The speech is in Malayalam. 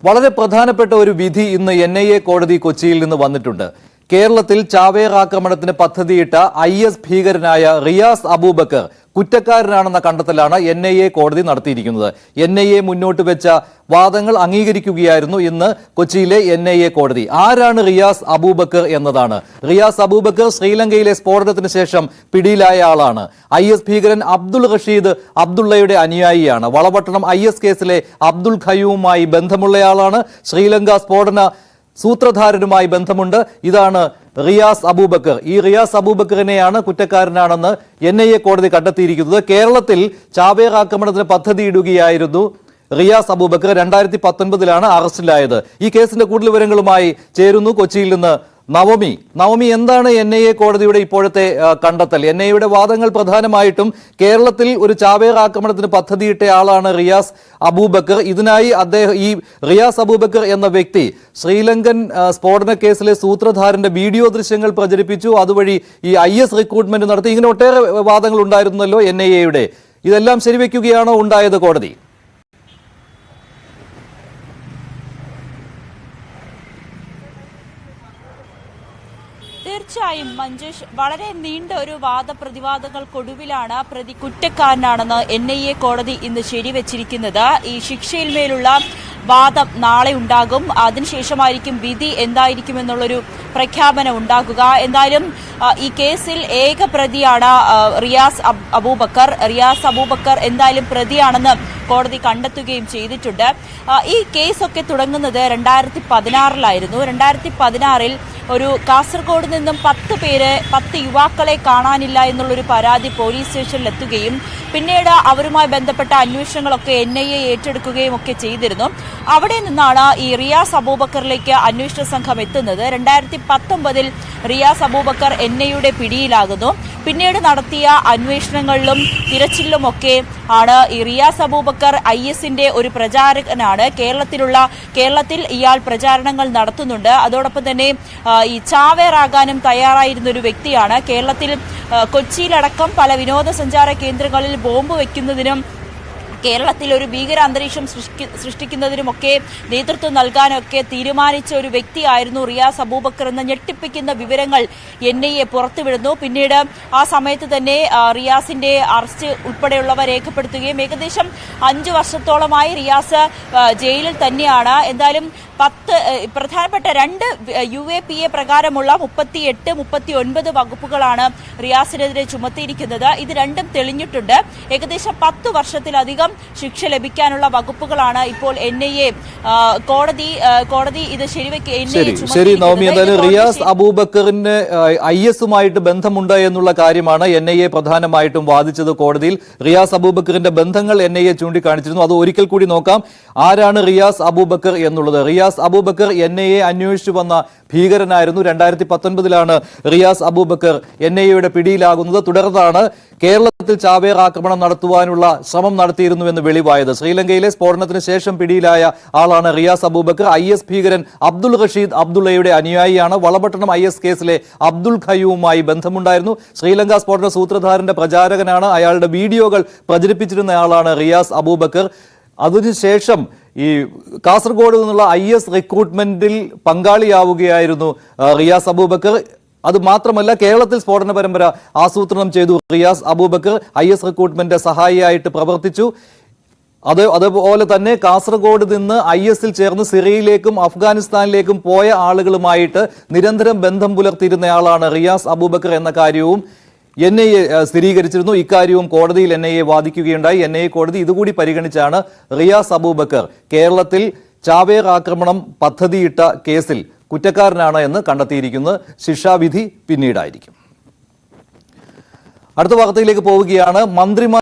വളരെ പ്രധാനപ്പെട്ട ഒരു വിധി ഇന്ന് NIA കോടതി കൊച്ചിയിൽ നിന്ന് വന്നിട്ടുണ്ട്. കേരളത്തിൽ ചാവേർ ആക്രമണത്തിന് പദ്ധതിയിട്ട IS ഭീകരനായ റിയാസ് അബൂബക്കർ കുറ്റക്കാരനാണെന്ന കണ്ടെത്തലാണ് NIA കോടതി നടത്തിയിരിക്കുന്നത്. NIA മുന്നോട്ട് വെച്ച വാദങ്ങൾ അംഗീകരിക്കുകയായിരുന്നു ഇന്ന് കൊച്ചിയിലെ NIA കോടതി. ആരാണ് റിയാസ് അബൂബക്കർ എന്നതാണ്. റിയാസ് അബൂബക്കർ ശ്രീലങ്കയിലെ സ്ഫോടനത്തിന് ശേഷം പിടിയിലായ ആളാണ്. IS ഭീകരൻ അബ്ദുൾ റഷീദ് അബ്ദുള്ളയുടെ അനുയായിയാണ്. വളപട്ടണം IS കേസിലെ അബ്ദുൾ ഖയ്യൂമുമായി ബന്ധമുള്ളയാളാണ്. ശ്രീലങ്ക സ്ഫോടന സൂത്രധാരനുമായി ബന്ധമുണ്ട്. ഇതാണ് റിയാസ് അബൂബക്കർ. ഈ റിയാസ് അബൂബക്കറിനെയാണ് കുറ്റക്കാരനാണെന്ന് NIA കോടതി കണ്ടെത്തിയിരിക്കുന്നത്. കേരളത്തിൽ ചാവേർ ആക്രമണത്തിന് പദ്ധതിയിടുകയായിരുന്നു റിയാസ് അബൂബക്കർ. 2019 അറസ്റ്റിലായത്. ഈ കേസിന്റെ കൂടുതൽ വിവരങ്ങളുമായി ചേരുന്നു കൊച്ചിയിൽ നിന്ന് നവമി, എന്താണ് NIA കോടതിയുടെ ഇപ്പോഴത്തെ കണ്ടെത്തൽ? NIAയുടെ വാദങ്ങൾ പ്രധാനമായിട്ടും കേരളത്തിൽ ഒരു ചാവേർ ആക്രമണത്തിന് പദ്ധതിയിട്ട ആളാണ് റിയാസ് അബൂബക്കർ. ഇതിനായി ഈ റിയാസ് അബൂബക്കർ എന്ന വ്യക്തി ശ്രീലങ്കൻ സ്ഫോടന കേസിലെ സൂത്രധാരന്റെ വീഡിയോ ദൃശ്യങ്ങൾ പ്രചരിപ്പിച്ചു. അതുവഴി ഈ IS റിക്രൂട്ട്മെന്റ് നടത്തി. ഇങ്ങനെ ഒട്ടേറെ വാദങ്ങൾ ഉണ്ടായിരുന്നല്ലോ NIAയുടെ. ഇതെല്ലാം ശരിവെക്കുകയാണോ ഉണ്ടായത് കോടതി? തീർച്ചയായും മഞ്ജുഷ്, വളരെ നീണ്ട ഒരു വാദപ്രതിവാദങ്ങൾക്കൊടുവിലാണ് പ്രതി കുറ്റക്കാരനാണെന്ന് NIA കോടതി ഇന്ന് ശരിവെച്ചിരിക്കുന്നത്. ഈ ശിക്ഷയിന്മേലുള്ള വാദം നാളെ ഉണ്ടാകും. അതിനുശേഷമായിരിക്കും വിധി എന്തായിരിക്കുമെന്നുള്ളൊരു പ്രഖ്യാപനം ഉണ്ടാകുക. എന്തായാലും ഈ കേസിൽ ഏക പ്രതിയാണ് റിയാസ് അബൂബക്കർ എന്തായാലും പ്രതിയാണെന്ന് കോടതി കണ്ടെത്തുകയും ചെയ്തിട്ടുണ്ട്. ഈ കേസൊക്കെ തുടങ്ങുന്നത് 2016 2016 ഒരു കാസർഗോഡ് നിന്നും 10 യുവാക്കളെ കാണാനില്ല എന്നുള്ളൊരു പരാതി പോലീസ് സ്റ്റേഷനിൽ എത്തുകയും പിന്നീട് അവരുമായി ബന്ധപ്പെട്ട അന്വേഷണങ്ങളൊക്കെ NIA ഏറ്റെടുക്കുകയും ഒക്കെ ചെയ്തിരുന്നു. അവിടെ നിന്നാണ് ഈ റിയാസ് അബൂബക്കറിലേക്ക് അന്വേഷണ സംഘം എത്തുന്നത്. 2019 റിയാസ് അബൂബക്കർ NIAയുടെ പിടിയിലാകുന്നു. പിന്നീട് നടത്തിയ അന്വേഷണങ്ങളിലും തിരച്ചിലുമൊക്കെ ആണ് ഈ റിയാസ് അബൂബക്കർ ISന്റെ ഒരു പ്രചാരകനാണ്. കേരളത്തിൽ ഇയാൾ പ്രചാരണങ്ങൾ നടത്തുന്നുണ്ട്. അതോടൊപ്പം തന്നെ ഈ ചാവേറാകാനും തയ്യാറായിരുന്ന ഒരു വ്യക്തിയാണ്. കേരളത്തിൽ കൊച്ചിയിലടക്കം പല വിനോദസഞ്ചാര കേന്ദ്രങ്ങളിൽ ബോംബ് വയ്ക്കുന്നതിനും കേരളത്തിൽ ഒരു ഭീകര അന്തരീക്ഷം സൃഷ്ടിക്കുന്നതിനുമൊക്കെ നേതൃത്വം നൽകാനൊക്കെ തീരുമാനിച്ച ഒരു വ്യക്തിയായിരുന്നു റിയാസ് അബൂബക്കർ എന്ന ഞെട്ടിപ്പിക്കുന്ന വിവരങ്ങൾ NIA പുറത്തുവിടുന്നു. പിന്നീട് ആ സമയത്ത് തന്നെ റിയാസിന്റെ അറസ്റ്റ് ഉൾപ്പെടെയുള്ളവ രേഖപ്പെടുത്തുകയും ഏകദേശം 5 വർഷത്തോളമായി റിയാസ് ജയിലിൽ തന്നെയാണ്. എന്തായാലും പ്രധാനപ്പെട്ട 2 UAPA പ്രകാരമുള്ള 38, 39 വകുപ്പുകളാണ് റിയാസിനെതിരെ ചുമത്തിയിരിക്കുന്നത്. ഇത് രണ്ടും തെളിഞ്ഞിട്ടുണ്ട്. ഏകദേശം 10 വർഷത്തിലധികം ശിക്ഷ ലഭിക്കാനുള്ള വകുപ്പുകളാണ് ഇപ്പോൾ NIA കോടതി ഇത് ശരി നവമി, എന്തായാലും റിയാസ് അബൂബക്കറിന് ISുമായിട്ട് ബന്ധമുണ്ട് എന്നുള്ള കാര്യമാണ് NIA പ്രധാനമായിട്ടും വാദിച്ചത് കോടതിയിൽ. റിയാസ് അബൂബക്കറിന്റെ ബന്ധങ്ങൾ NIA ചൂണ്ടിക്കാണിച്ചിരുന്നു. അത് ഒരിക്കൽ കൂടി നോക്കാം. ആരാണ് റിയാസ് അബൂബക്കർ എന്നുള്ളത്? റിയാസ് അബൂബക്കർ NIA അന്വേഷിച്ചു വന്ന ഭീകരനായിരുന്നു. 2019 റിയാസ് അബൂബക്കർ NIAയുടെ പിടിയിലാകുന്നത്. തുടർന്നാണ് കേരളത്തിൽ ചാവേർ ആക്രമണം നടത്തുവാനുള്ള ശ്രമം നടത്തിയിരുന്നുവെന്ന് വെളിവായത്. ശ്രീലങ്കയിലെ സ്ഫോടനത്തിന് ശേഷം പിടിയിലായ ആളാണ് റിയാസ് അബൂബക്കർ. IS ഭീകരൻ അബ്ദുൾ റഷീദ് അബ്ദുള്ളയുടെ അനുയായിയാണ്. വളപട്ടണം IS കേസിലെ അബ്ദുൾ ഖയ്യൂമുമായി ബന്ധമുണ്ടായിരുന്നു. ശ്രീലങ്ക സ്ഫോടന സൂത്രധാരന്റെ പ്രചാരകനാണ്. അയാളുടെ വീഡിയോകൾ പ്രചരിപ്പിച്ചിരുന്നയാളാണ് റിയാസ് അബൂബക്കർ. അതിനുശേഷം ഈ കാസർഗോഡ് നിന്നുള്ള IS റിക്രൂട്ട്മെന്റിൽ പങ്കാളിയാവുകയായിരുന്നു റിയാസ് അബൂബക്കർ. അത് മാത്രമല്ല, കേരളത്തിൽ സ്ഫോടന പരമ്പര ആസൂത്രണം ചെയ്തു റിയാസ് അബൂബക്കർ. IS റിക്രൂട്ട്മെന്റ് സഹായിയായിട്ട് പ്രവർത്തിച്ചു. അതുപോലെ തന്നെ കാസർഗോഡ് നിന്ന് ISൽ ചേർന്ന് സിറിയയിലേക്കും അഫ്ഗാനിസ്ഥാനിലേക്കും പോയ ആളുകളുമായിട്ട് നിരന്തരം ബന്ധം പുലർത്തിയിരുന്നയാളാണ് റിയാസ് അബൂബക്കർ എന്ന കാര്യവും NIA സ്ഥിരീകരിച്ചിരുന്നു. ഇക്കാര്യവും കോടതിയിൽ NIA വാദിക്കുകയുണ്ടായി. NIA കോടതി ഇതുകൂടി പരിഗണിച്ചാണ് റിയാസ് അബൂബക്കർ കേരളത്തിൽ ചാവേർ ആക്രമണം പദ്ധതിയിട്ട കേസിൽ കുറ്റക്കാരനാണ് എന്ന് കണ്ടെത്തിയിരിക്കുന്നത്. ശിക്ഷാവിധി പിന്നീടായിരിക്കും. അടുത്ത വാർത്തയിലേക്ക് പോവുകയാണ്. മന്ത്രിമാർ